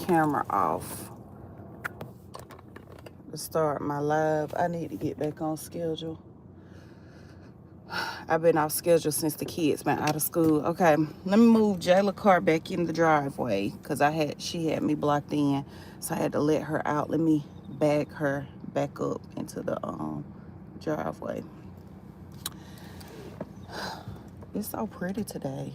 camera off to start my live. I need to get back on schedule. I've been off schedule since the kids been out of school. Okay, let me move Jayla car back in the driveway because she had me blocked in, so I had to let her out. Let me back her back up into the driveway. It's so pretty today.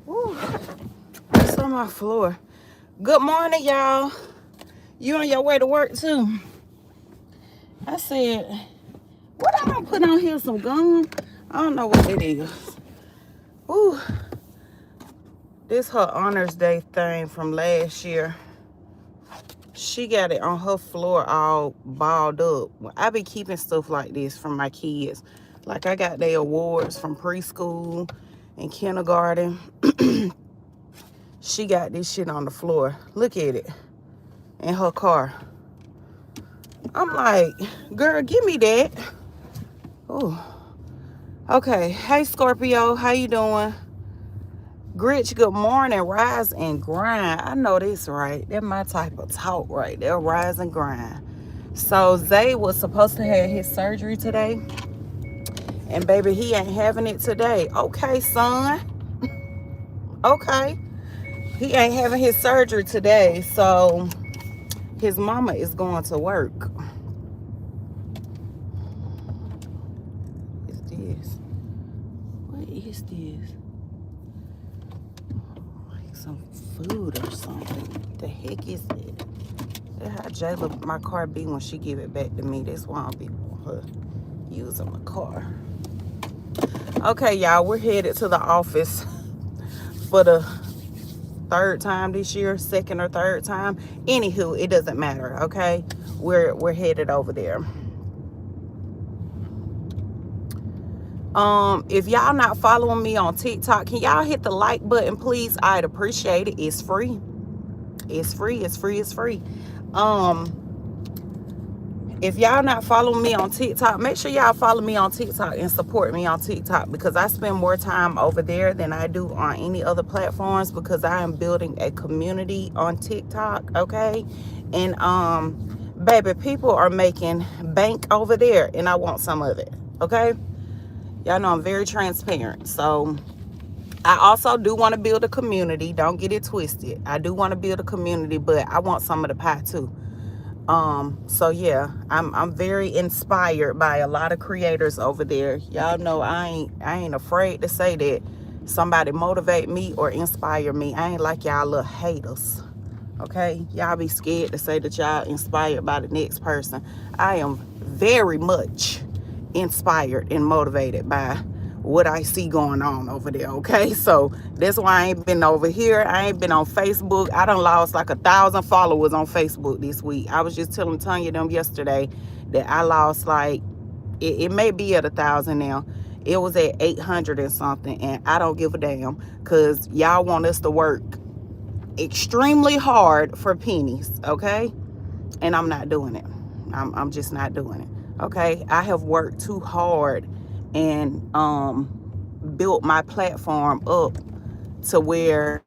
Woo, it's on my floor. Good morning, y'all. You on your way to work too? I said, what I'm gonna put on here? Some gum? I don't know what it is. Ooh, this her honors day thing from last year. She got it on her floor all balled up. I be keeping stuff like this from my kids. Like I got their awards from preschool and kindergarten. She got this shit on the floor. Look at it. In her car. I'm like, girl, give me that. Ooh. Okay. Hey, Scorpio. How you doing? Gritch, good morning. Rise and grind. I know this right. That's my type of talk right there. Rise and grind. So Zay was supposed to have his surgery today. And baby, he ain't having it today. Okay, son. Okay. He ain't having his surgery today. So his mama is going to work. What is this? What is this? Like some food or something. The heck is it? That's how Jayla, my car be when she give it back to me. That's why I'll be using my car. Okay, y'all, we're headed to the office for the third time this year, second or third time. Anywho, it doesn't matter, okay? We're headed over there. If y'all not following me on TikTok, can y'all hit the like button, please? I'd appreciate it. It's free. It's free. It's free. It's free. If y'all not following me on TikTok, make sure y'all follow me on TikTok and support me on TikTok, because I spend more time over there than I do on any other platforms, because I am building a community on TikTok, okay? And baby, people are making bank over there, and I want some of it, okay? Y'all know I'm very transparent. So I also do want to build a community. Don't get it twisted. I do want to build a community, but I want some of the pie too. So yeah, I'm very inspired by a lot of creators over there. Y'all know I ain't afraid to say that somebody motivate me or inspire me. I ain't like y'all little haters. Okay, y'all be scared to say that y'all inspired by the next person. I am very much inspired and motivated by what I see going on over there. Okay, so that's why I ain't been over here. I ain't been on Facebook. I done lost like 1,000 followers on Facebook this week. I was just telling Tanya them yesterday that I lost like, it may be at 1,000 now. It was at 800 and something, and I don't give a damn, because y'all want us to work extremely hard for pennies, okay? And I'm not doing it. I'm just not doing it. Okay, I have worked too hard and built my platform up to where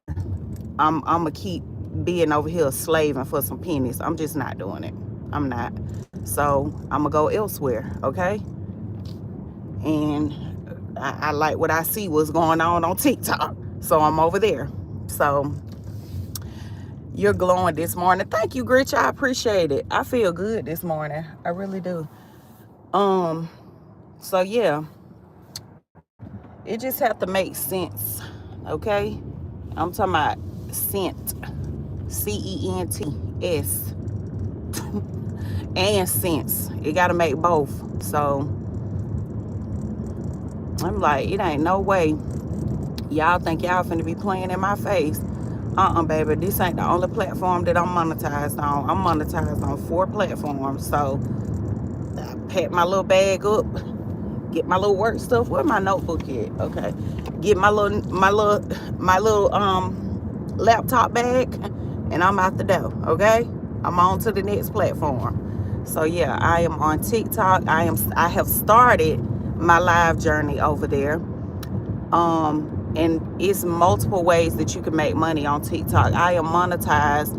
I'm gonna keep being over here slaving for some pennies. I'm just not doing it. I'm not. So I'm gonna go elsewhere. Okay, and I like what I see what's going on TikTok, so I'm over there. So you're glowing this morning. Thank you, Gritch. I appreciate it. I feel good this morning. I really do. So yeah, it just have to make sense. Okay, I'm talking about scent, CENTS, and sense. It got to make both. So I'm like, it ain't no way y'all think y'all finna be playing in my face. Baby, this ain't the only platform that I'm monetized on. I'm monetized on 4 platforms. So I pack my little bag up, get my little work stuff. Where my notebook at? Okay, get my little laptop bag, and I'm out the door. Okay, I'm on to the next platform. So yeah, I am on TikTok. I have started my live journey over there. And it's multiple ways that you can make money on TikTok. I am monetized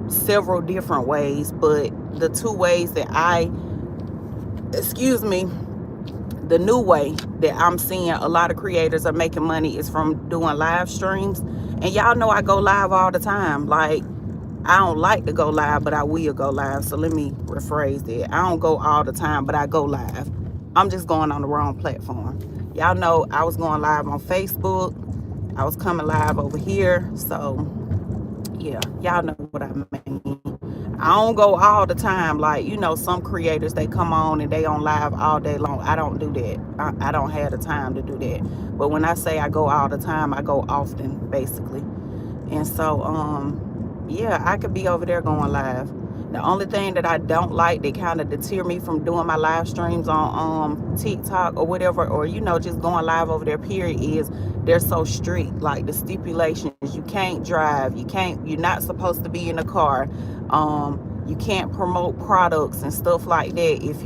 several different ways, but the 2 ways that the new way that I'm seeing a lot of creators are making money is from doing live streams. And y'all know I go live all the time. Like, I don't like to go live, but I will go live. So let me rephrase that. I don't go all the time, but I go live. I'm just going on the wrong platform. Y'all know I was going live on Facebook. I was coming live over here. So yeah, y'all know what I mean. I don't go all the time. Like, some creators, they come on and they on live all day long. I don't do that. I don't have the time to do that. But when I say I go all the time, I go often, basically. And so, yeah, I could be over there going live. The only thing that I don't like that kind of deter me from doing my live streams on TikTok or whatever, or just going live over there, period, is they're so strict. Like, the stipulations: you can't drive, you're not supposed to be in a car, you can't promote products and stuff like that if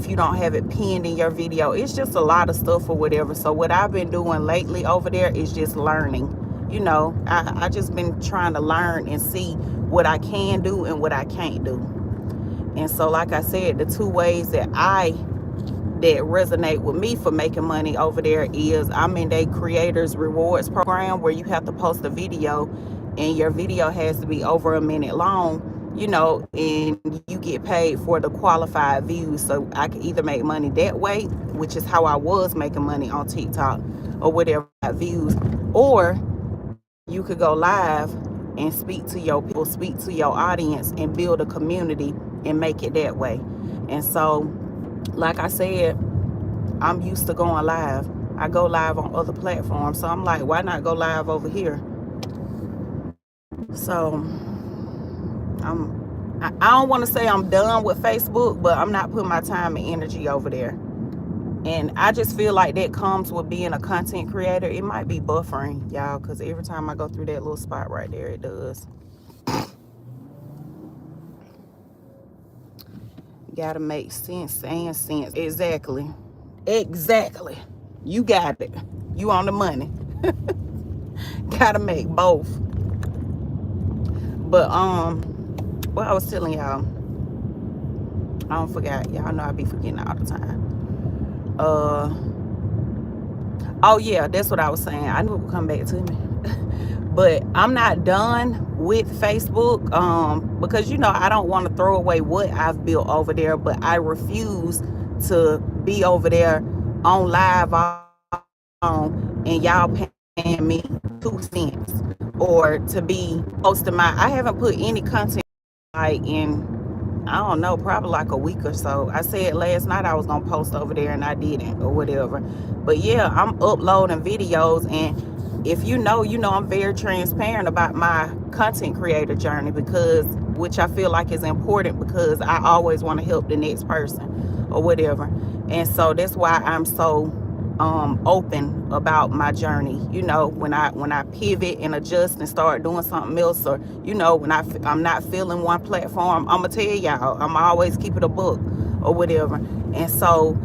you don't have it pinned in your video. It's just a lot of stuff or whatever. So what I've been doing lately over there is just learning. I just been trying to learn and see what I can do and what I can't do. And so, like I said, the 2 ways that resonate with me for making money over there is I'm in their creators rewards program, where you have to post a video and your video has to be over a minute long, and you get paid for the qualified views. So I can either make money that way, which is how I was making money on TikTok or whatever, views, or you could go live and speak to your people, speak to your audience, and build a community and make it that way. And so, like I said, I'm used to going live. I go live on other platforms. So I'm like, why not go live over here? So I don't want to say I'm done with Facebook, but I'm not putting my time and energy over there. And I just feel like that comes with being a content creator. It might be buffering, y'all, because every time I go through that little spot right there, it does. Gotta make sense and sense. Exactly. You got it. You on the money. Gotta make both. But what I was telling y'all, I don't forget. Y'all know I be forgetting all the time. Oh yeah, that's what I was saying. I knew it would come back to me. But I'm not done with Facebook, because I don't want to throw away what I've built over there, but I refuse to be over there on live and y'all paying me 2 cents, or to be posting I haven't put any content like in, I don't know, probably like a week or so. I said last night I was gonna post over there and I didn't, or whatever. But yeah, I'm uploading videos, and if you know, I'm very transparent about my content creator journey, because which I feel like is important, because I always want to help the next person or whatever. And so that's why I'm so open about my journey. When I pivot and adjust and start doing something else, or when I'm not feeling one platform, I'm gonna tell y'all. I'm always keep it a book or whatever. And so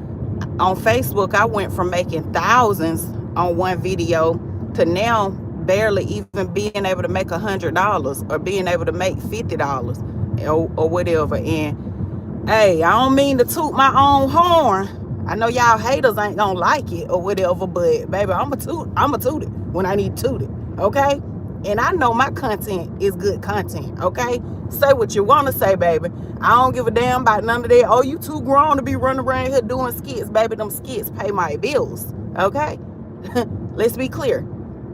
on Facebook, I went from making thousands on one video to now barely even being able to make $100 or being able to make $50 or whatever. And hey, I don't mean to toot my own horn. I know y'all haters ain't gonna like it or whatever, but baby, I'ma toot it when I need to toot it, okay? And I know my content is good content, okay? Say what you wanna say, baby. I don't give a damn about none of that. Oh, you too grown to be running around here doing skits, baby. Them skits pay my bills, okay? Let's be clear.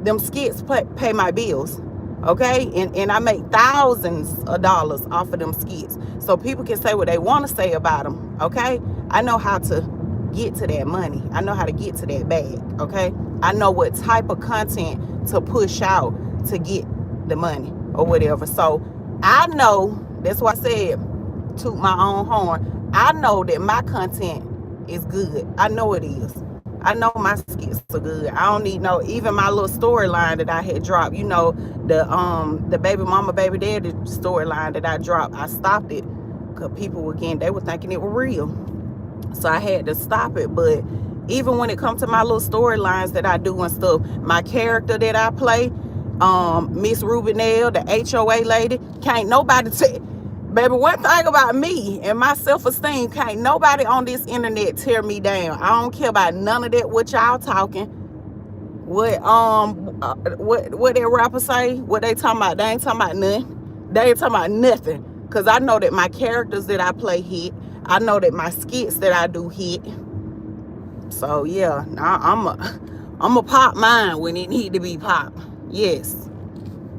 Them skits pay my bills, okay? And I make thousands of dollars off of them skits. So people can say what they want to say about them, okay? I know how to get to that money. I know how to get to that bag, okay? I know what type of content to push out to get the money or whatever. So I know, that's why I said toot my own horn. I know that my content is good. I know it is. I know my skits are good. I don't need no, even my little storyline that I had dropped, the baby mama, baby daddy storyline that I dropped, I stopped it because people, again, they were thinking it was real. So I had to stop it. But even when it comes to my little storylines that I do and stuff, my character that I play, Miss Rubinell, the HOA lady, can't nobody baby, one thing about me and my self-esteem, can't nobody on this internet tear me down. I don't care about none of that, what y'all talking. What that rapper say, what they talking about, they ain't talking about nothing. They ain't talking about nothing. Because I know that my characters that I play hit. I know that my skits that I do hit. So yeah, I'm a pop mine when it need to be popped. Yes.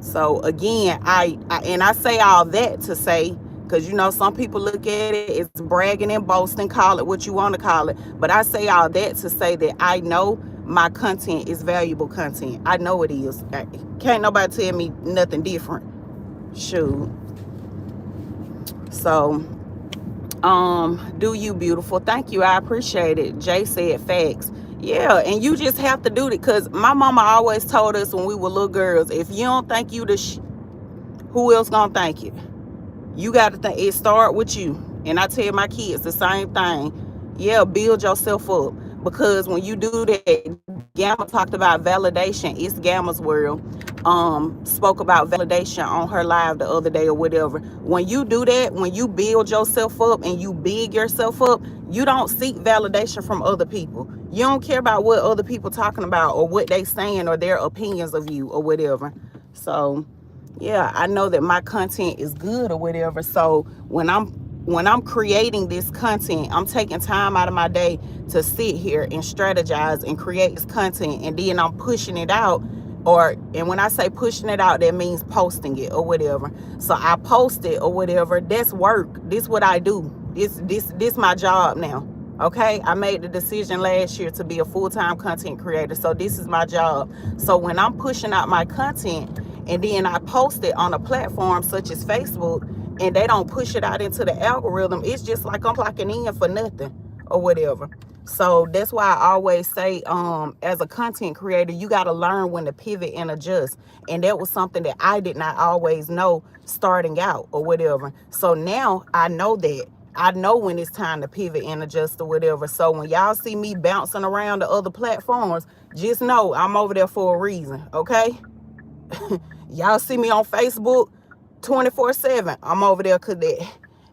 So again, I say all that to say, because some people look at it as bragging and boasting, call it what you want to call it. But I say all that to say that I know my content is valuable content. I know it is. Can't nobody tell me nothing different. Shoot. So do you, beautiful. Thank you. I appreciate it. Jay said facts. Yeah, and you just have to do it, because my mama always told us when we were little girls, if you don't think you who else gonna thank you? You got to think it start with you. And I tell my kids the same thing. Yeah, build yourself up, because when you do that, Gamma talked about validation. It's Gamma's world. Spoke about validation on her live the other day or whatever. When you do that, when you build yourself up and you big yourself up, you don't seek validation from other people. You don't care about what other people talking about or what they saying or their opinions of you or whatever. So yeah, I know that my content is good or whatever. So when I'm creating this content, I'm taking time out of my day to sit here and strategize and create this content, and then I'm pushing it out. And when I say pushing it out, that means posting it or whatever. So I post it or whatever. That's work. This what I do. This my job now. Okay, I made the decision last year to be a full-time content creator. So this is my job. So when I'm pushing out my content and then I post it on a platform such as Facebook, and they don't push it out into the algorithm, it's just like I'm clocking in for nothing or whatever. So that's why I always say, as a content creator, you got to learn when to pivot and adjust. And that was something that I did not always know starting out or whatever. So now I know that. I know when it's time to pivot and adjust or whatever. So when y'all see me bouncing around the other platforms, just know I'm over there for a reason, okay? Y'all see me on Facebook 24/7. I'm over there because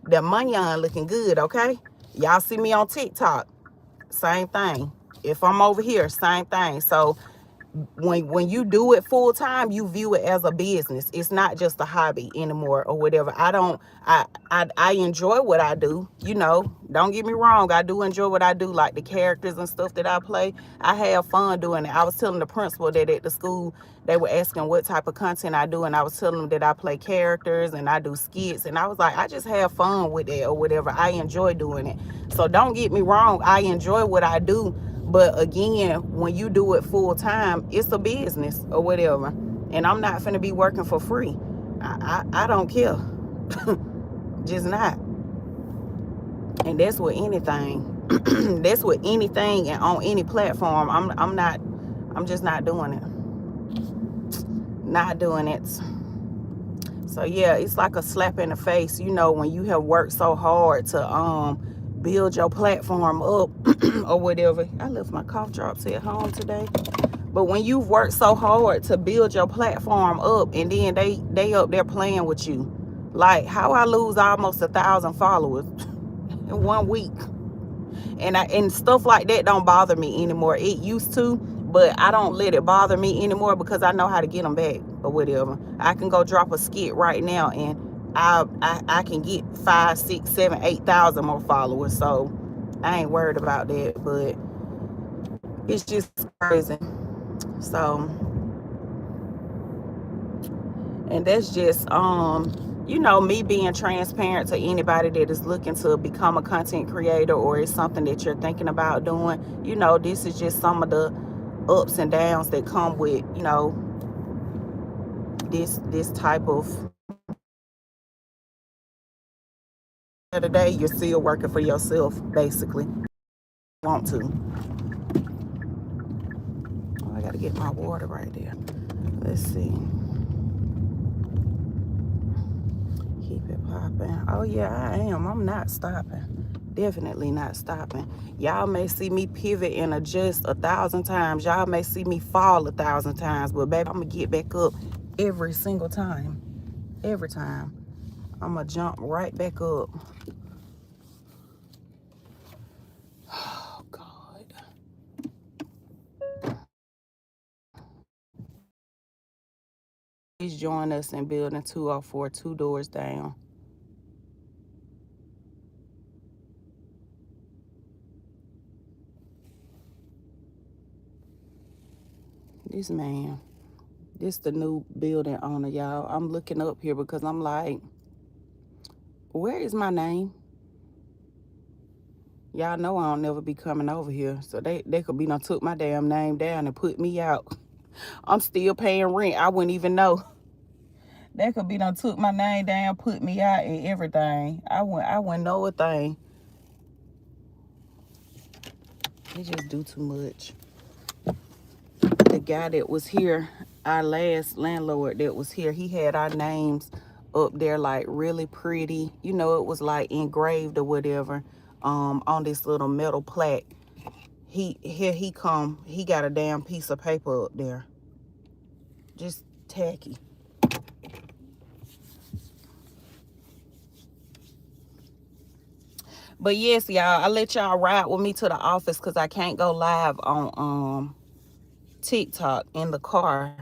that money on looking good, okay? Y'all see me on TikTok, same thing. If I'm over here, same thing. So when you do it full time, you view it as a business. It's not just a hobby anymore or whatever. I enjoy what I do, don't get me wrong. I do enjoy what I do, like the characters and stuff that I play. I have fun doing it. I was telling the principal that at the school they were asking what type of content I do, and I was telling them that I play characters and I do skits, and I was like, I just have fun with it or whatever. I enjoy doing it. So don't get me wrong, I enjoy what I do. But again, when you do it full time, it's a business or whatever. And I'm not finna be working for free. I don't care. Just not. And that's with anything. That's with anything and on any platform. I'm just not doing it. Not doing it. So yeah, it's like a slap in the face, when you have worked so hard to build your platform up or whatever. I left my cough drops at home today. But when you've worked so hard to build your platform up, and then they up there playing with you, like how I lose almost 1,000 followers in 1 week, and stuff like that don't bother me anymore. It used to, but I don't let it bother me anymore because I know how to get them back or whatever. I can go drop a skit right now and I can get 5, 6, 7, 8,000 more followers. So I ain't worried about that, but it's just crazy. So, and that's just me being transparent to anybody that is looking to become a content creator, or it's something that you're thinking about doing. This is just some of the ups and downs that come with this type of. Today you're still working for yourself, basically. Want to. Oh, I gotta get my water right there. Let's see. Keep it popping. Oh yeah, I am. I'm not stopping. Definitely not stopping. Y'all may see me pivot and adjust 1,000 times. Y'all may see me fall 1,000 times, but baby, I'm gonna get back up every single time. Every time. I'm gonna jump right back up. Oh God. Please join us in building 204, 2 doors down. This man, this the new building owner, y'all. I'm looking up here because I'm like, where is my name? Y'all know I don't never be coming over here. So they could be done took my damn name down and put me out. I'm still paying rent. I wouldn't even know. They could be done took my name down, put me out and everything. I wouldn't know a thing. They just do too much. The guy that was here, our last landlord that was here, he had our names up there like really pretty. It was like engraved or whatever on this little metal plaque. He got a damn piece of paper up there. Just tacky. But yes, y'all, I let y'all ride with me to the office because I can't go live on TikTok in the car.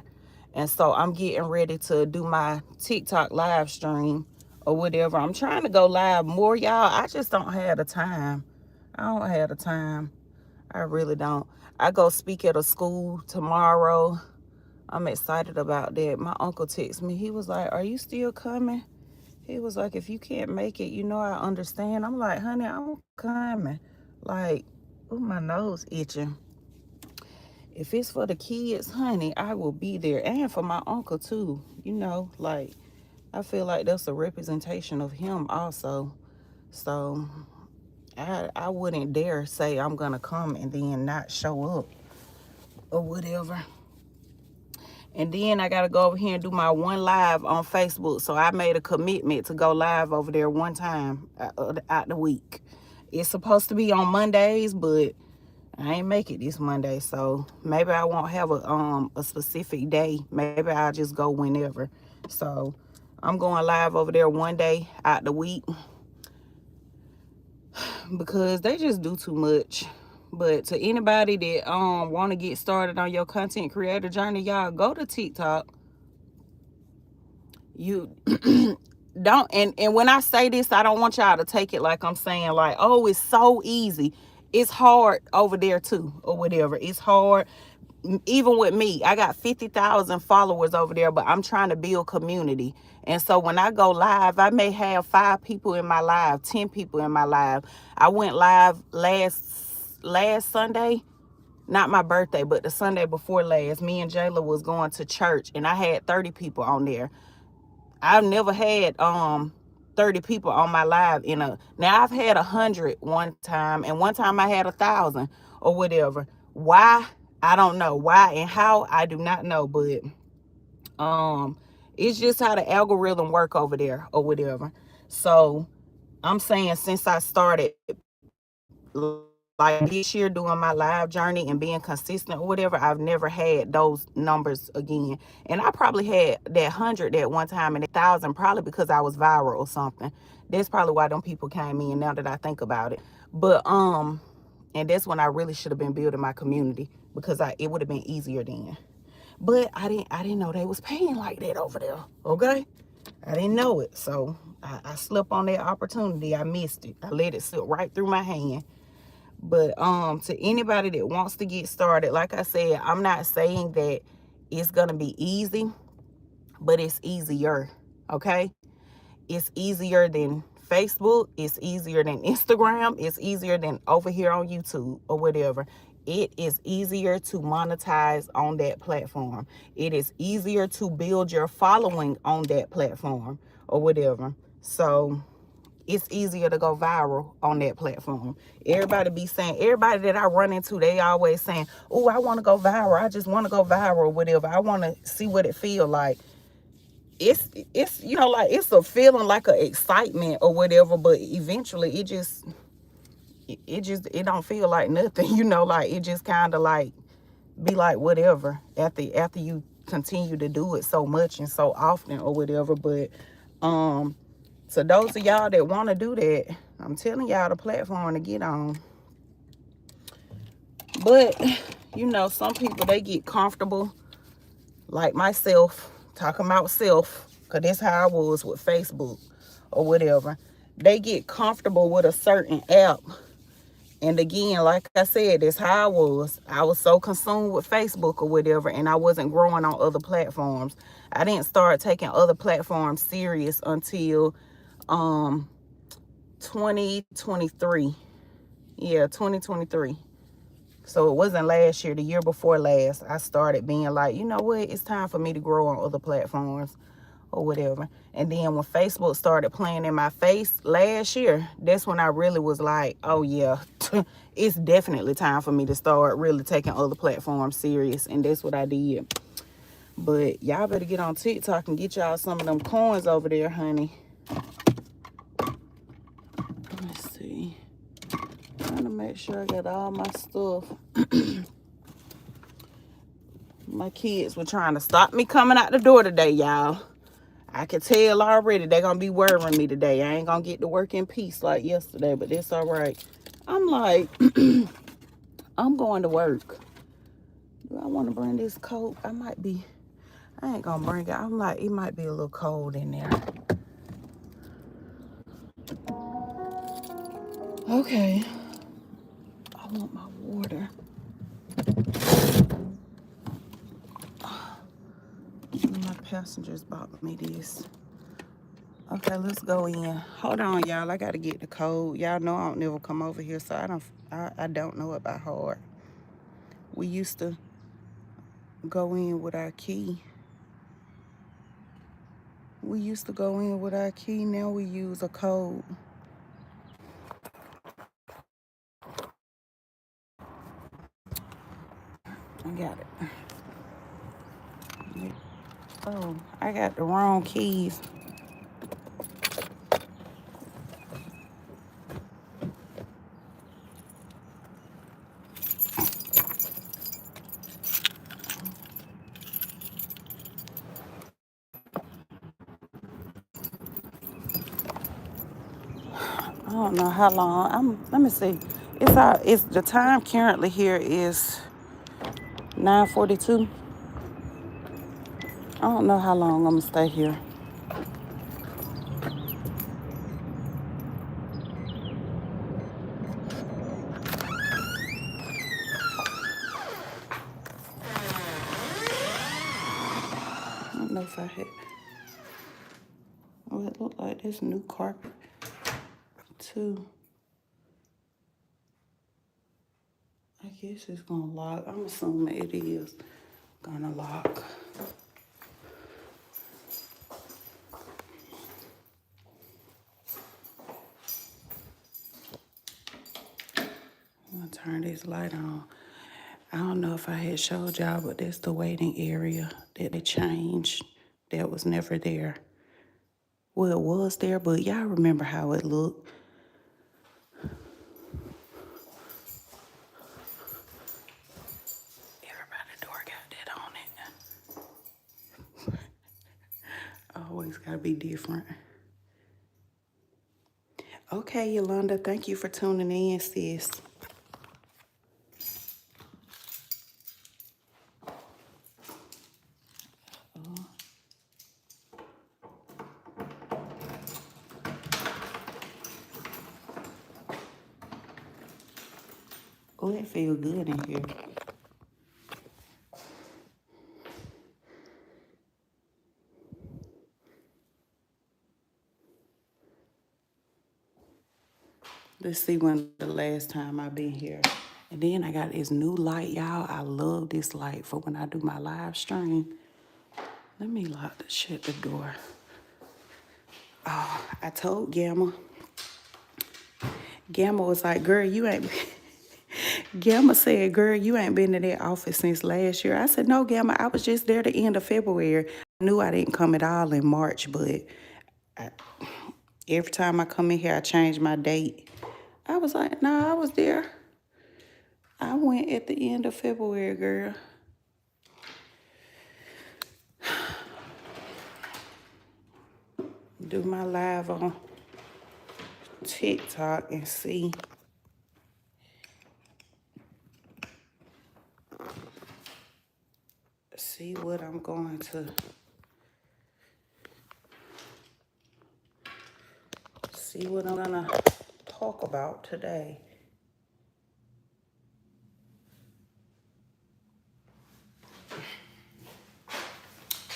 And so I'm getting ready to do my TikTok live stream or whatever. I'm trying to go live more, y'all. I just don't have the time. I don't have the time. I really don't. I go speak at a school tomorrow. I'm excited about that. My uncle texted me. He was like, are you still coming? He was like, if you can't make it, I understand. I'm like, honey, I'm coming. Like, ooh, my nose itching. If it's for the kids, honey, I will be there. And for my uncle, too. Like, I feel like that's a representation of him also. So, I wouldn't dare say I'm going to come and then not show up or whatever. And then I got to go over here and do my one live on Facebook. So I made a commitment to go live over there one time out the week. It's supposed to be on Mondays, but I ain't make it this Monday. So maybe I won't have a specific day. Maybe I'll just go whenever. So I'm going live over there one day out the week because they just do too much. But to anybody that want to get started on your content creator journey, y'all, go to TikTok. You don't, and when I say this, I don't want y'all to take it like I'm saying like, oh, it's so easy. It's hard over there too, or whatever. It's hard. Even with me, I got 50,000 followers over there, but I'm trying to build community. And so when I go live, I may have 5 people in my live, 10 people in my live. I went live last Sunday, not my birthday, but the Sunday before last. Me and Jayla was going to church, and I had 30 people on there. I've never had 30 people on my live now I've had 100 one time, and one time I had 1,000 or whatever. Why? I don't know. Why and how? I do not know, but it's just how the algorithm work over there or whatever. So I'm saying, since I started like this year doing my live journey and being consistent or whatever, I've never had those numbers again. And I probably had that 100 at one time and 1,000 probably because I was viral or something. That's probably why them people came in, now that I think about it. But and that's when I really should have been building my community, because it would have been easier then. But I didn't know they was paying like that over there. Okay, I didn't know it, so I slept on that opportunity. I missed it. I let it slip right through my hand. But to anybody that wants to get started, like I said, I'm not saying that it's gonna be easy, but it's easier. Okay, it's easier than Facebook, it's easier than Instagram, it's easier than over here on YouTube or whatever. It is easier to monetize on that platform. It is easier to build your following on that platform or whatever. So it's easier to go viral on that platform. Everybody that I run into, they always saying, oh, I want to go viral. I just want to go viral or whatever. I want to see what it feel like. It's like, it's a feeling like an excitement or whatever, but eventually it don't feel like nothing, like it just kind of like be like whatever after you continue to do it so much and so often or whatever. But so those of y'all that want to do that, I'm telling y'all the platform to get on. But some people, they get comfortable, like myself, talking about self, because that's how I was with Facebook or whatever. They get comfortable with a certain app. And again, like I said, that's how I was. I was so consumed with Facebook or whatever, and I wasn't growing on other platforms. I didn't start taking other platforms serious until 2023. Yeah, 2023. So it wasn't last year, the year before last, I started being like, you know what, it's time for me to grow on other platforms or whatever. And then when Facebook started playing in my face last year, that's when I really was like, oh yeah, it's definitely time for me to start really taking other platforms serious. And that's what I did. But y'all better get on TikTok and get y'all some of them coins over there, honey. Let's see. Trying to make sure I got all my stuff. My kids were trying to stop me coming out the door today, y'all. I can tell already they're going to be worrying me today. I ain't going to get to work in peace like yesterday, but that's all right. I'm like, I'm going to work. Do I want to bring this coat? I ain't going to bring it. I'm like, it might be a little cold in there. Okay. I want my water. My passengers bought me this. Okay, let's go in. Hold on, y'all. I gotta get the code. Y'all know I don't never come over here, so I don't know it by heart. We used to go in with our key. Now we use a code. I got it. Oh, I got the wrong keys. I don't know how long. Let me see. It's the time currently here is 9:42. I don't know how long I'm gonna stay here. I don't know if I had. Oh, it looked like this new carpet too. I guess it's gonna lock. I'm assuming it is gonna lock. I'm gonna turn this light on. I don't know if I had showed y'all, but that's the waiting area that they changed. That was never there. Well, it was there, but y'all remember how it looked. Everybody's door got that on it. Always gotta be different. Okay, Yolanda, thank you for tuning in, sis. Oh, it feels good in here. Let's see when the last time I've been here. And then I got this new light, y'all. I love this light for when I do my live stream. Let me shut the door. Oh, I told Gamma. Gamma was like, girl, you ain't... Gamma said, girl, you ain't been to that office since last year. I said, no, Gamma, I was just there the end of February. I knew I didn't come at all in March, but every time I come in here, I change my date. I was like, nah, I was there. I went at the end of February, girl. Do my live on TikTok and see what I'm going to see what I'm gonna talk about today.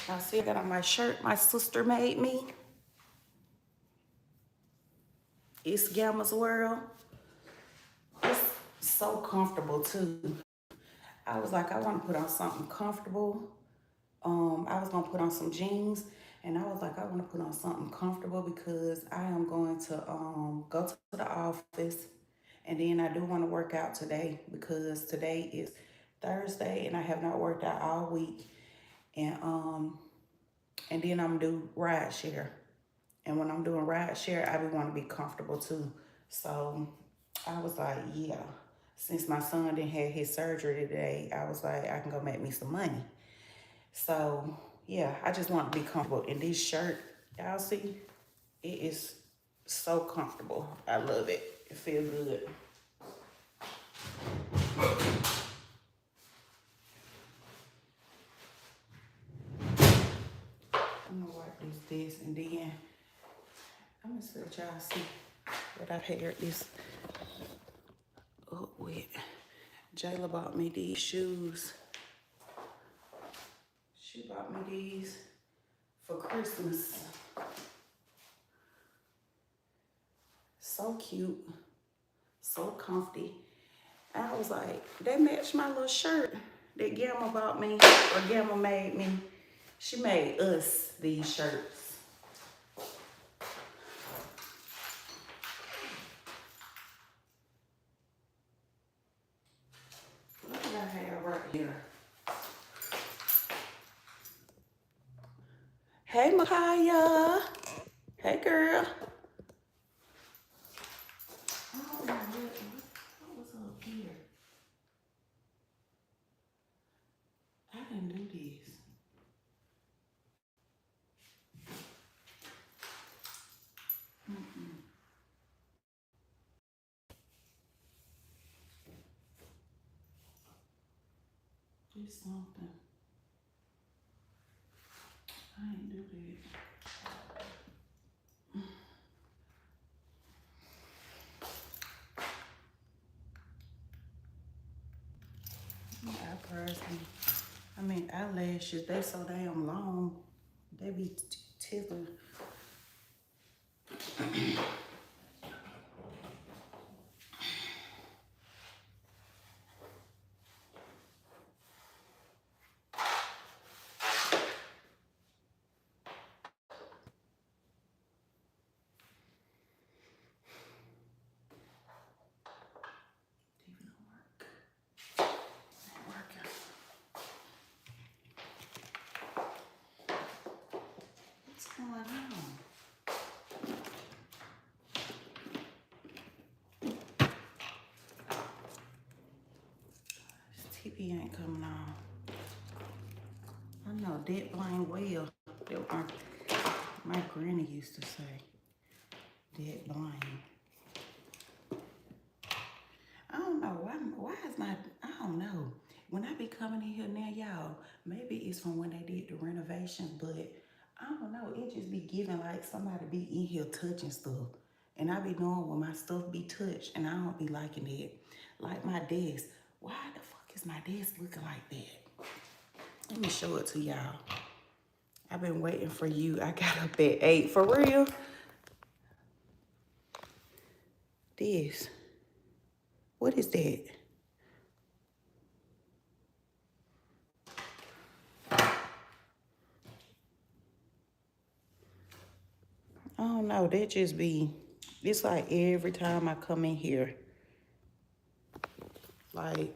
I see I got on my shirt my sister made me. It's Gamma's World. It's so comfortable too. I was like, I want to put on something comfortable. I was gonna put on some jeans, and I was like, I want to put on something comfortable because I am going to go to the office, and then I do want to work out today because today is Thursday, and I have not worked out all week, and then I'm gonna do ride share, and when I'm doing ride share, I be want to be comfortable too. So I was like, yeah. Since my son didn't have his surgery today, I was like, I can go make me some money. So, yeah, I just want to be comfortable. And this shirt, y'all see, it is so comfortable. I love it. It feels good. I'm going to wipe this, and then I'm going to let y'all see what I paired this up with. Jayla bought me these shoes. She bought me these for Christmas. So cute, so comfy. I was like, they match my little shirt that Gamma bought me, or Gamma made me. She made us these shirts. What do I have right here? Hey, Makaya. Hey, girl. Oh, what was up here? I didn't do this. this something. I ain't do that. Eyebrows, I mean eyelashes, they so damn long. They be tickling. What's going on? This TV ain't coming on. I know dead blind well. That my granny used to say. Dead blind. I don't know. Why is my, I don't know. When I be coming in here now, y'all, maybe it's from when they did the renovations, but I don't know. It just be giving like somebody be in here touching stuff. And I be knowing when my stuff be touched and I don't be liking it. Like my desk. Why the fuck is my desk looking like that? Let me show it to y'all. I've been waiting for you. I got up at 8. For real? This. What is that? I don't know. That just be, it's like every time I come in here. Like,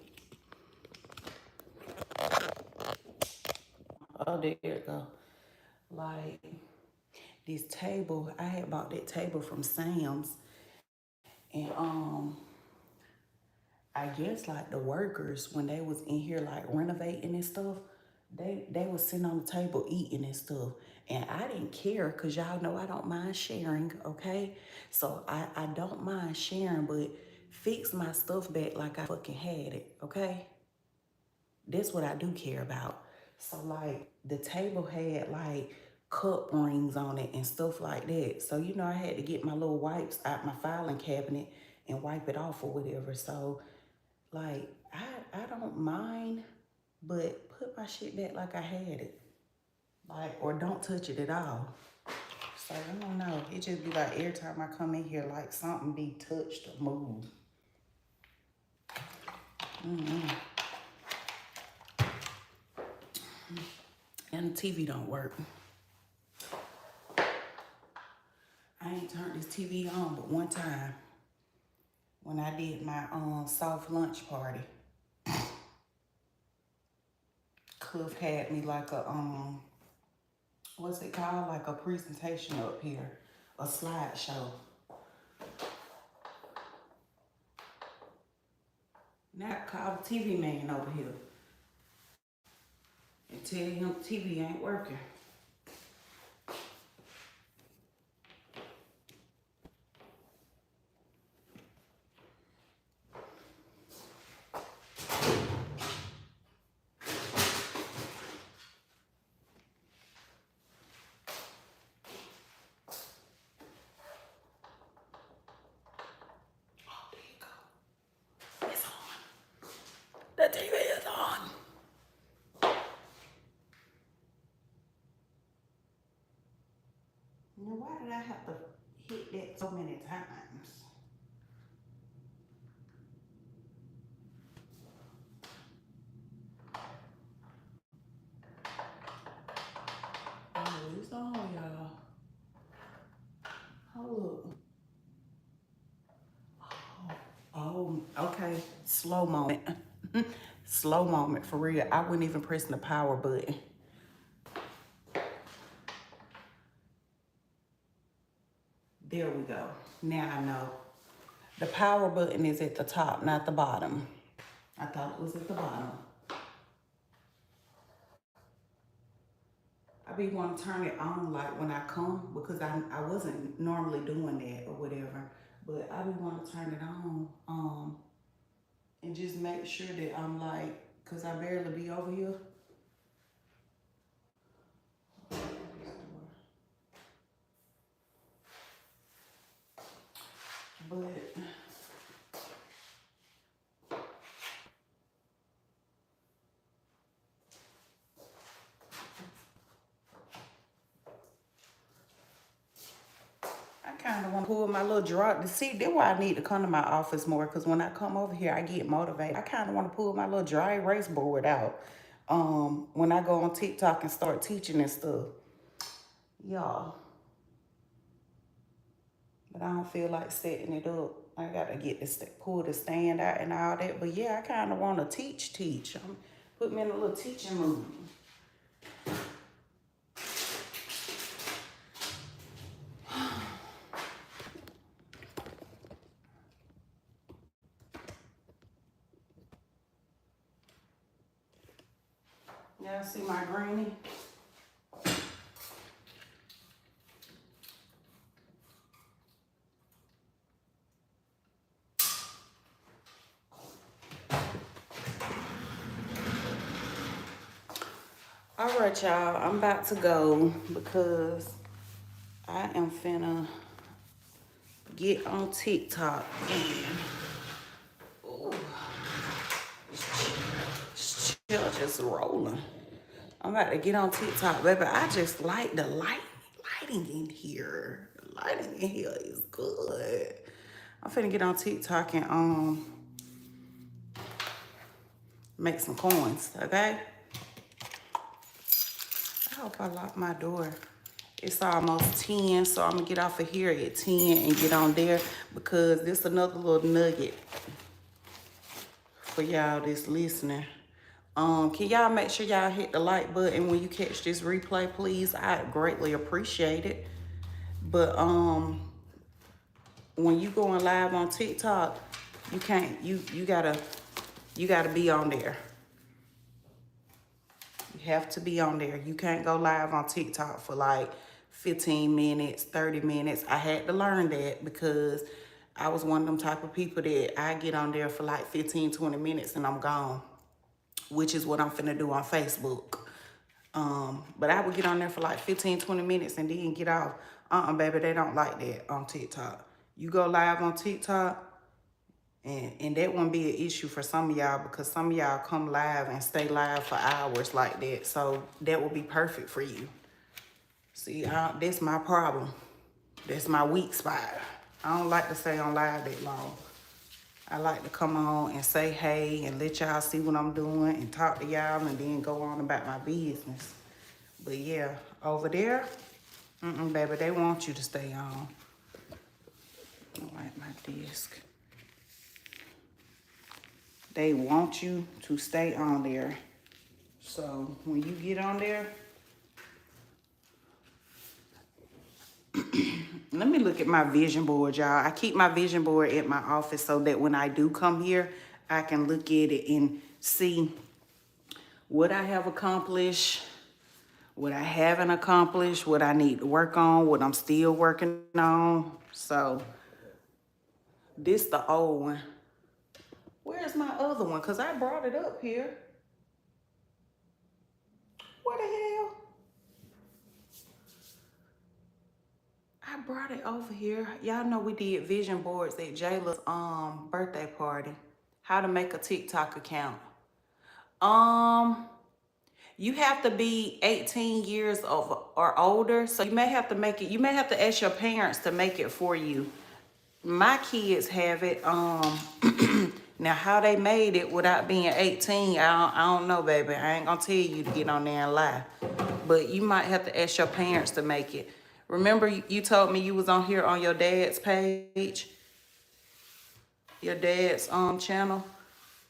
oh, there you go. Like, this table, I had bought that table from Sam's. And, I guess like the workers, when they was in here like renovating and stuff, they was sitting on the table eating and stuff. And I didn't care because y'all know I don't mind sharing, okay? So I don't mind sharing, but fix my stuff back like I fucking had it, okay? That's what I do care about. So like the table had like cup rings on it and stuff like that. So, you know, I had to get my little wipes out my filing cabinet and wipe it off or whatever. So like, I don't mind, but put my shit back like I had it. Like, or don't touch it at all. So, I don't know. It just be like every time I come in here, like something be touched or moved. And the TV don't work. I ain't turned this TV on but one time. When I did my soft lunch party. Cliff had me like a, what's it called? Like a presentation up here. A slideshow. Now call the TV man over here and tell him the TV ain't working. Oh, there you go. It's on. The TV is on. Now, why did I have to hit that so many times? Oh, it's on, y'all. Hold up. Oh, okay. Slow moment. Slow moment, for real. I wasn't even pressing the power button. There we go. Now I know. The power button is at the top, not the bottom. I thought it was at the bottom. I be wanting to turn it on like when I come because I wasn't normally doing that or whatever. But I be wanting to turn it on and just make sure that I'm like Cause I barely be over here. But I kind of want to pull my little draw. See, that's why I need to come to my office more. Because when I come over here, I get motivated. I kind of want to pull my little dry erase board out. When I go on TikTok and start teaching and stuff. Y'all. But I don't feel like setting it up. I got to get this, pull the stand out and all that. But yeah, I kind of want to teach. Put me in a little teaching mood. Y'all see my granny? All right, y'all. I'm about to go because I am finna get on TikTok and just rolling. I'm about to get on TikTok, baby. I just like the lighting in here. The lighting in here is good. I'm finna get on TikTok and make some coins, okay? I hope I lock my door. It's almost 10, so I'm gonna get off of here at 10 and get on there because this is another little nugget for y'all that's listening. Can y'all make sure y'all hit the like button when you catch this replay, please? I greatly appreciate it. But when you going live on TikTok, you can't, you gotta be on there. You have to be on there. You can't go live on TikTok for like 15 minutes, 30 minutes. I had to learn that because I was one of them type of people that I get on there for like 15, 20 minutes and I'm gone, which is what I'm finna do on Facebook. But I would get on there for like 15, 20 minutes and then get off. Baby, they don't like that on TikTok. You go live on TikTok, and that won't be an issue for some of y'all because some of y'all come live and stay live for hours like that. So that will be perfect for you. See, that's my problem. That's my weak spot. I don't like to stay on live that long. I like to come on and say hey and let y'all see what I'm doing and talk to y'all and then go on about my business. But yeah, over there, baby, they want you to stay on. I like my desk. They want you to stay on there. So when you get on there, let me look at my vision board, y'all. I keep my vision board at my office so that when I do come here, I can look at it and see what I have accomplished, what I haven't accomplished, what I need to work on, what I'm still working on. So this the old one. Where's my other one? Because I brought it up here. Where the hell? I brought it over here. Y'all know we did vision boards at Jayla's birthday party. How to make a TikTok account. You have to be 18 years or older. So you may have to make it, you may have to ask your parents to make it for you. My kids have it. Now how they made it without being 18, I don't know, baby. I ain't gonna tell you to get on there and lie. But you might have to ask your parents to make it. Remember you told me you was on here on your dad's page? Your dad's channel?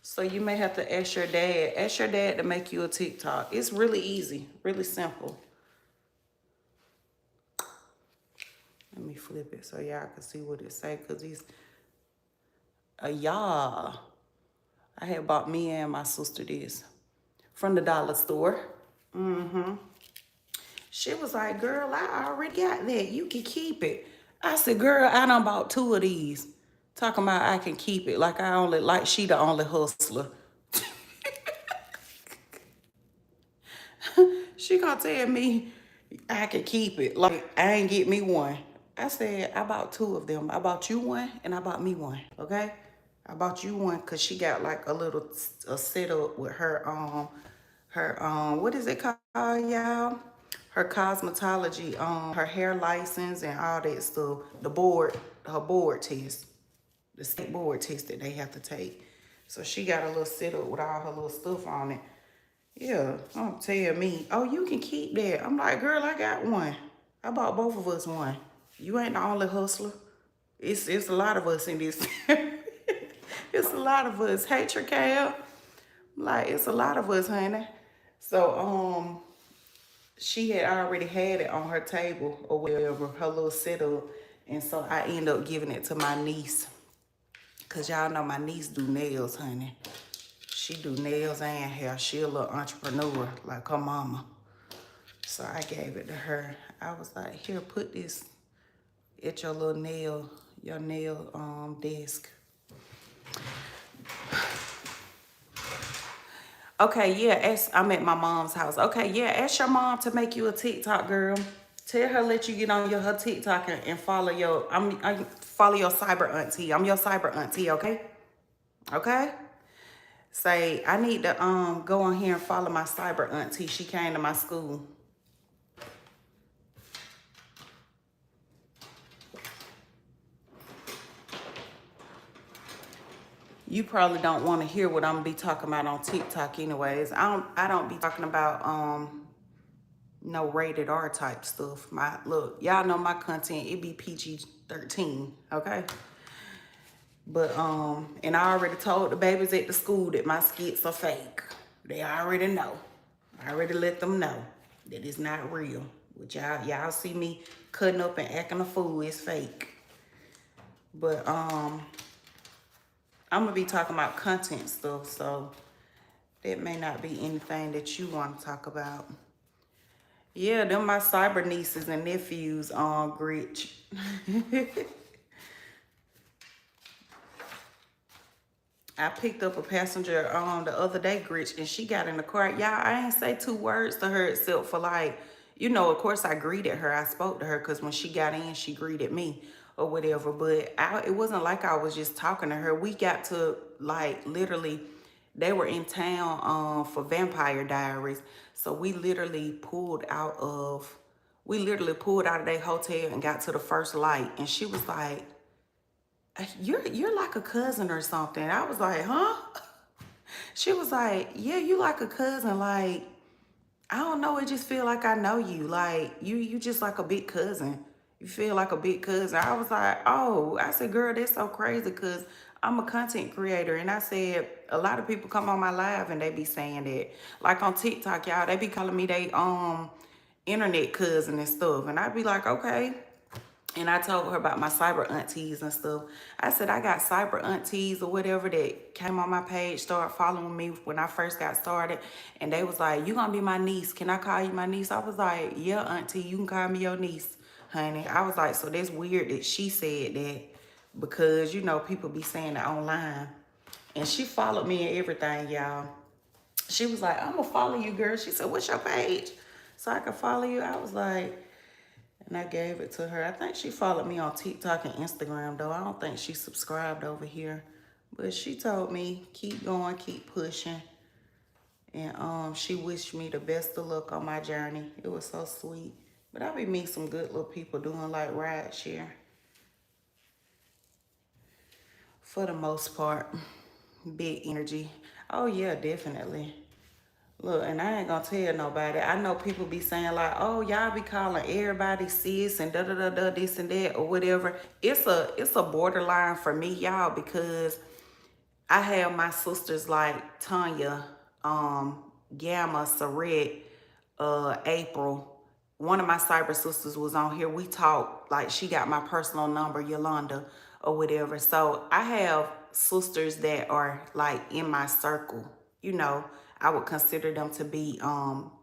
So you may have to ask your dad. Ask your dad to make you a TikTok. It's really easy, really simple. Let me flip it so y'all can see what it say, because he's y'all. I had bought me and my sister this from the dollar store. She was like, girl, I already got that. You can keep it. I said, girl, I done bought 2 of these. Talking about I can keep it. Like she the only hustler. She gonna tell me I can keep it. Like, I ain't get me one. I said, I bought two of them. I bought you one and I bought me one, okay? I bought you one because she got like a little a setup with what is it called, y'all? Her cosmetology, her hair license and all that stuff. Her board test. The state board test that they have to take. So she got a little setup with all her little stuff on it. Yeah, don't tell me, oh, you can keep that. I'm like, girl, I got one. I bought both of us one. You ain't the only hustler. It's a lot of us in this. It's a lot of us. Hey, Tracal. Like, it's a lot of us, honey. So, she had already had it on her table or whatever, her little setup. And so I ended up giving it to my niece. Cause y'all know my niece do nails, honey. She do nails and hair. She a little entrepreneur like her mama. So I gave it to her. I was like, here, put this at your little nail desk. Okay, yeah, I'm at my mom's house. Okay, yeah, ask your mom to make you a TikTok, girl. Tell her let you get on her TikTok and follow I follow your cyber auntie. I'm your cyber auntie, okay? Okay? Say, I need to go on here and follow my cyber auntie. She came to my school. You probably don't want to hear what I'm gonna be talking about on TikTok anyways. I don't be talking about no rated R type stuff. Look, y'all know my content, it be PG-13, okay? But and I already told the babies at the school that my skits are fake. They already know. I already let them know that it's not real. Which y'all see me cutting up and acting a fool, it's fake. But I'm gonna be talking about content stuff, so that may not be anything that you want to talk about. Yeah, them my cyber nieces and nephews on Gritch. I picked up a passenger the other day, Gritch, and she got in the car. Y'all, I ain't say 2 words to her except for like, you know, of course I greeted her. I spoke to her because when she got in, she greeted me or whatever. But it wasn't like I was just talking to her. We got to like literally, they were in town for Vampire Diaries. So we literally pulled out of their hotel and got to the first light. And she was like, you're like a cousin or something. I was like, huh? She was like, yeah, you like a cousin. Like, I don't know. It just feel like I know you. Like, you just like a big cousin. You feel like a big cousin. I was like, oh. I said, girl, that's so crazy because I'm a content creator. And I said, a lot of people come on my live and they be saying that. Like on TikTok, y'all, they be calling me they internet cousin and stuff. And I be like, okay. And I told her about my cyber aunties and stuff. I said, I got cyber aunties or whatever that came on my page, started following me when I first got started. And they was like, you gonna be my niece. Can I call you my niece? I was like, yeah, auntie, you can call me your niece, honey. I was like, so that's weird that she said that because, you know, people be saying it online. And she followed me and everything, y'all. She was like, I'm gonna follow you, girl. She said, what's your page? So I can follow you. I was like, and I gave it to her. I think she followed me on TikTok and Instagram, though. I don't think she subscribed over here. But she told me, keep going, keep pushing. And she wished me the best of luck on my journey. It was so sweet. But I be meeting some good little people doing like ride share. For the most part. Big energy. Oh, yeah, definitely. Look, and I ain't gonna tell nobody. I know people be saying like, oh, y'all be calling everybody sis and da-da-da-da, this and that or whatever. It's a borderline for me, y'all, because I have my sisters like Tanya, Gamma, Saret, April. One of my cyber sisters was on here. We talked, like she got my personal number, Yolanda or whatever. So I have sisters that are like in my circle, you know. I would consider them to be,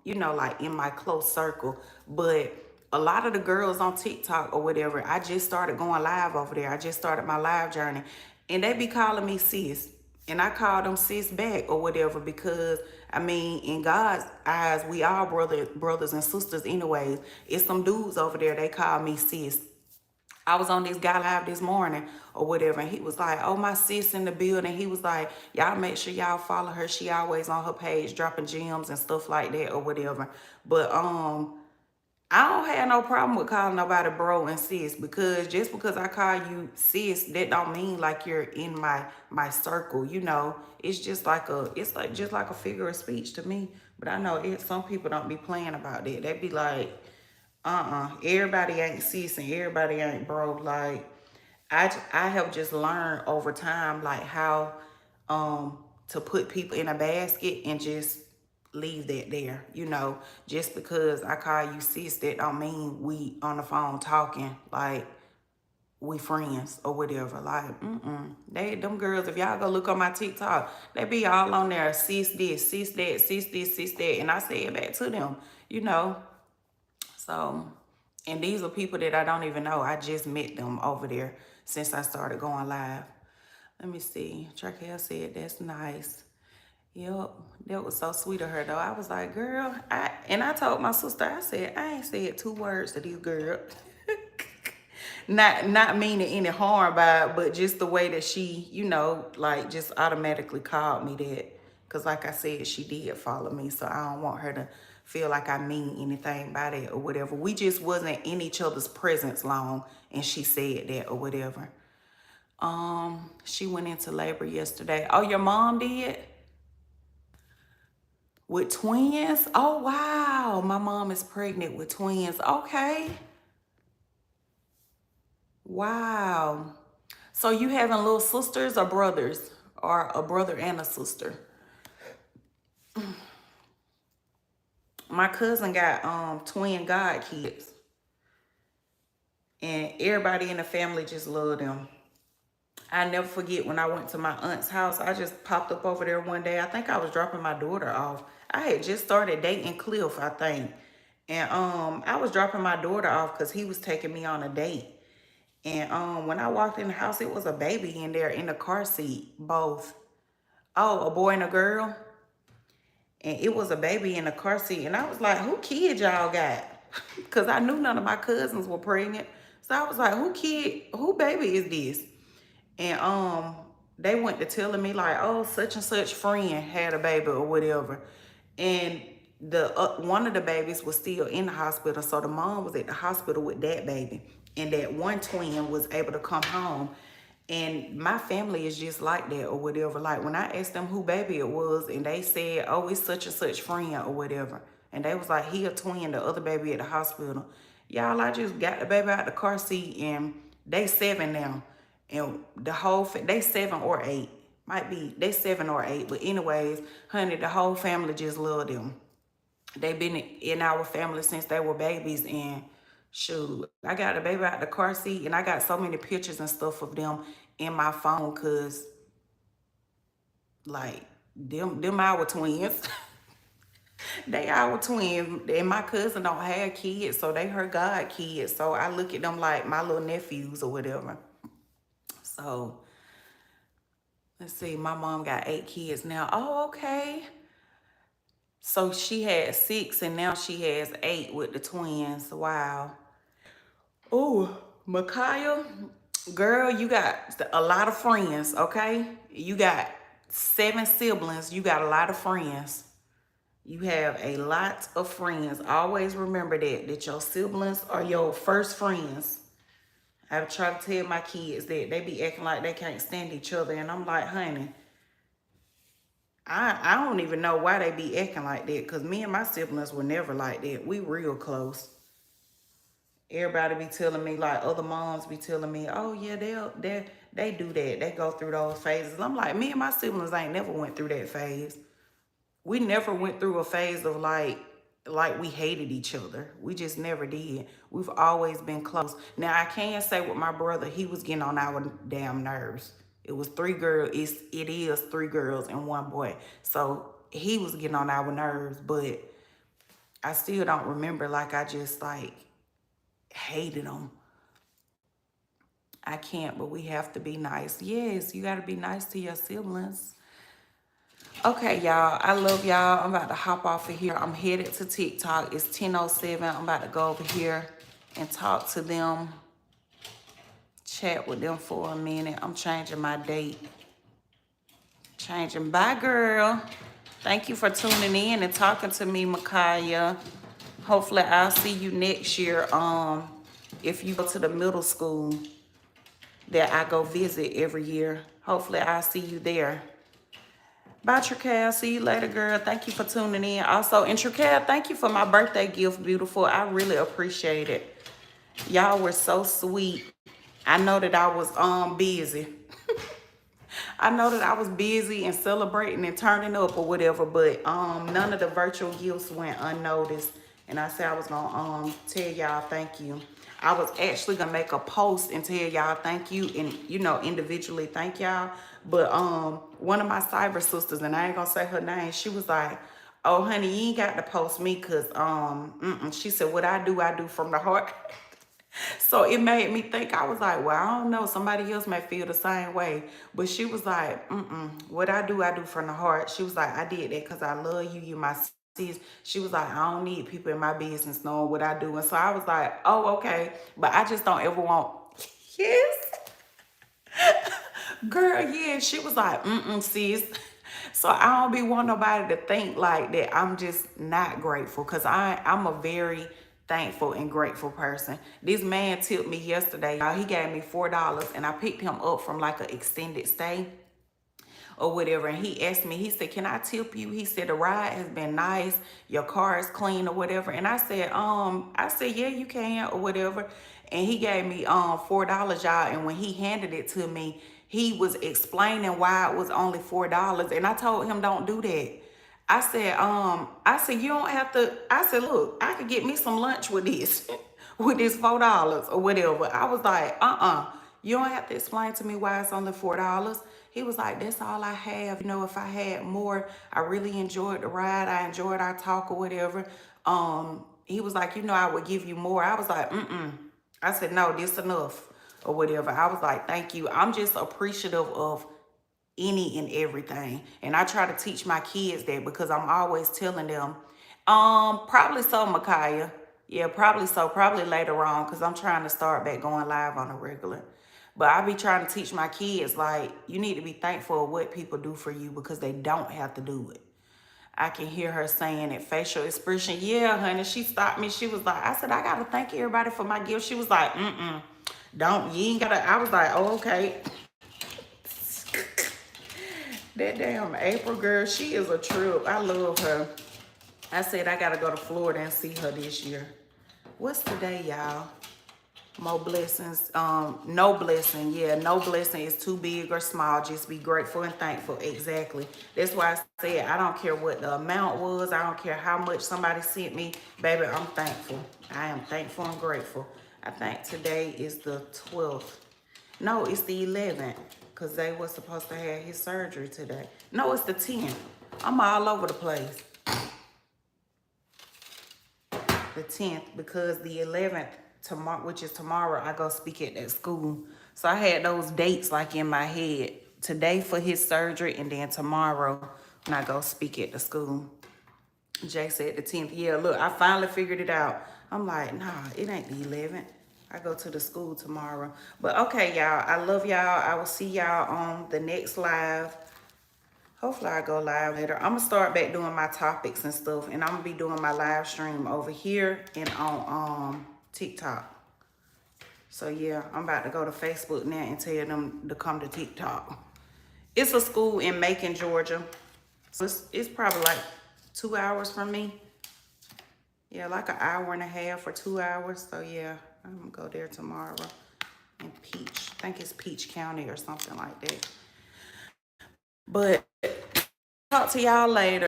you know, like in my close circle. But a lot of the girls on TikTok or whatever, I just started going live over there. I just started my live journey. And they be calling me sis. And I called them sis back or whatever because I mean, in God's eyes, we all brothers and sisters anyways. It's some dudes over there, they call me sis. I was on this guy live this morning or whatever, and he was like, oh, my sis in the building. He was like, y'all make sure y'all follow her. She always on her page dropping gems and stuff like that or whatever. But I don't have no problem with calling nobody bro and sis, because just because I call you sis, that don't mean like you're in my circle. You know, it's just like just like a figure of speech to me. But I know some people don't be playing about that. They be like, everybody ain't sis and everybody ain't bro. Like I have just learned over time like how to put people in a basket and just leave that there. You know, just because I call you sis, that don't mean we on the phone talking like we friends or whatever. Like, them girls, if y'all go look on my TikTok, they be all on there, sis this, sis that, sis this, sis that. And I say it back to them, you know. So, and these are people that I don't even know. I just met them over there since I started going live. Let me see. Traquel said, that's nice. Yep, that was so sweet of her though. I was like, girl, I told my sister, I said, I ain't said 2 words to this girl. Not meaning any harm by it, but just the way that she, you know, like just automatically called me that. Cause like I said, she did follow me. So I don't want her to feel like I mean anything by that or whatever. We just wasn't in each other's presence long, and she said that or whatever. She went into labor yesterday. Oh, your mom did? With twins? Oh, wow. My mom is pregnant with twins. Okay. Wow. So you having little sisters or brothers? Or a brother and a sister? My cousin got twin god kids. And everybody in the family just love them. I never forget when I went to my aunt's house. I just popped up over there one day. I think I was dropping my daughter off. I had just started dating Cliff, I think. And I was dropping my daughter off because he was taking me on a date. And when I walked in the house, it was a baby in there in the car seat, both. Oh, a boy and a girl. And it was a baby in the car seat. And I was like, who kids y'all got? Because I knew none of my cousins were pregnant. So I was like, who baby is this? And they went to telling me like, oh, such and such friend had a baby or whatever. And the one of the babies was still in the hospital. So the mom was at the hospital with that baby. And that one twin was able to come home. And my family is just like that or whatever. Like when I asked them who baby it was, and they said, oh, it's such and such friend or whatever. And they was like, he a twin, the other baby at the hospital. Y'all, I just got the baby out the car seat, and they 7 now. And the whole, they 7 or 8. Might be, they 7 or 8. But anyways, honey, the whole family just love them. They've been in our family since they were babies. And shoot, I got the baby out the car seat, and I got so many pictures and stuff of them in my phone, because like them our twins. They our twins. And my cousin don't have kids, so they her god kids. So I look at them like my little nephews or whatever. So let's see, my mom got 8 kids now. Oh, okay. So she had 6 and now she has 8 with the twins. Wow. Oh, Micaiah, girl, you got a lot of friends, okay? You got 7 siblings. You got a lot of friends. You have a lot of friends. Always remember that your siblings are your first friends. I've tried to tell my kids that they be acting like they can't stand each other. And I'm like, honey, I don't even know why they be acting like that, because me and my siblings were never like that. We real close. Everybody be telling me, like other moms be telling me, oh yeah, they do that. They go through those phases. I'm like, me and my siblings ain't never went through that phase. We never went through a phase of like we hated each other. We just never did. We've always been close. Now I can say with my brother, he was getting on our damn nerves. It was 3 girls. It is 3 girls and 1 boy. So he was getting on our nerves, but I still don't remember like I just like hated him. I can't, but we have to be nice. Yes, you got to be nice to your siblings. Okay, y'all. I love y'all. I'm about to hop off of here. I'm headed to TikTok. It's 10:07. I'm about to go over here and talk to them, chat with them for a minute. I'm changing my date. Changing. Bye, girl. Thank you for tuning in and talking to me, Micaiah. Hopefully, I'll see you next year. If you go to the middle school that I go visit every year, hopefully, I'll see you there. Bye, Trakel. See you later, girl. Thank you for tuning in. Also, and Trakel, thank you for my birthday gift, beautiful. I really appreciate it. Y'all were so sweet. I know that I was busy. I know that I was busy and celebrating and turning up or whatever, but none of the virtual gifts went unnoticed. And I said I was gonna tell y'all thank you. I was actually gonna make a post and tell y'all thank you and individually thank y'all. But one of my cyber sisters, and I ain't gonna say her name, she was like, "Oh honey, you ain't got to post me because she said what I do from the heart." So it made me think. I was like, well, I don't know. Somebody else may feel the same way. But she was like, what I do from the heart. She was like, I did that because I love you. You my sis. She was like, I don't need people in my business knowing what I do. And so I was like, oh, okay. But I just don't ever want, yes. Girl, yeah. She was like, sis. So I don't be want nobody to think like that I'm just not grateful, because I'm a very thankful and grateful person. This man tipped me yesterday. He gave me $4 and I picked him up from like an extended stay or whatever. And he asked me, he said, can I tip you? He said, the ride has been nice. Your car is clean or whatever. And I said, yeah, you can or whatever. And he gave me $4, y'all. And when he handed it to me, he was explaining why it was only $4. And I told him, don't do that. I said, you don't have to. I said, look, I could get me some lunch with this, with this $4 or whatever. I was like, you don't have to explain to me why it's only $4. He was like, that's all I have. If I had more, I really enjoyed the ride. I enjoyed our talk or whatever. He was like, I would give you more. I was like, I said, no, this enough or whatever. I was like, thank you. I'm just appreciative of any and everything. And I try to teach my kids that, because I'm always telling them, probably so, Micaiah. Yeah, probably so. Probably later on, because I'm trying to start back going live on a regular. But I be trying to teach my kids, like, you need to be thankful of what people do for you, because they don't have to do it. I can hear her saying it, facial expression. Yeah, honey. She stopped me. She was like, I said, I got to thank everybody for my gift. She was like, don't. You ain't got to. I was like, oh, okay. That damn April girl, she is a trip. I love her. I said I gotta go to Florida and see her this year. What's today, y'all? More blessings. No blessing. Yeah, no blessing is too big or small. Just be grateful and thankful. Exactly. That's why I said I don't care what the amount was. I don't care how much somebody sent me. Baby, I'm thankful. I am thankful and grateful. I think today is the 12th. No, it's the 11th, because they were supposed to have his surgery today. No, it's the 10th. I'm all over the place. The 10th, because the 11th, tomorrow, which is tomorrow, I go speak at that school. So I had those dates like in my head. Today for his surgery, and then tomorrow when I go speak at the school. Jay said the 10th. Yeah, look, I finally figured it out. I'm like, nah, it ain't the 11th. I go to the school tomorrow. But okay, y'all, I love y'all. I will see y'all on the next live. Hopefully I go live later. I'm going to start back doing my topics and stuff. And I'm going to be doing my live stream over here and on TikTok. So yeah, I'm about to go to Facebook now and tell them to come to TikTok. It's a school in Macon, Georgia. So it's probably like 2 hours from me. Yeah, like an hour and a half or 2 hours. So yeah, I'm gonna go there tomorrow in Peach. I think it's Peach County or something like that. But talk to y'all later.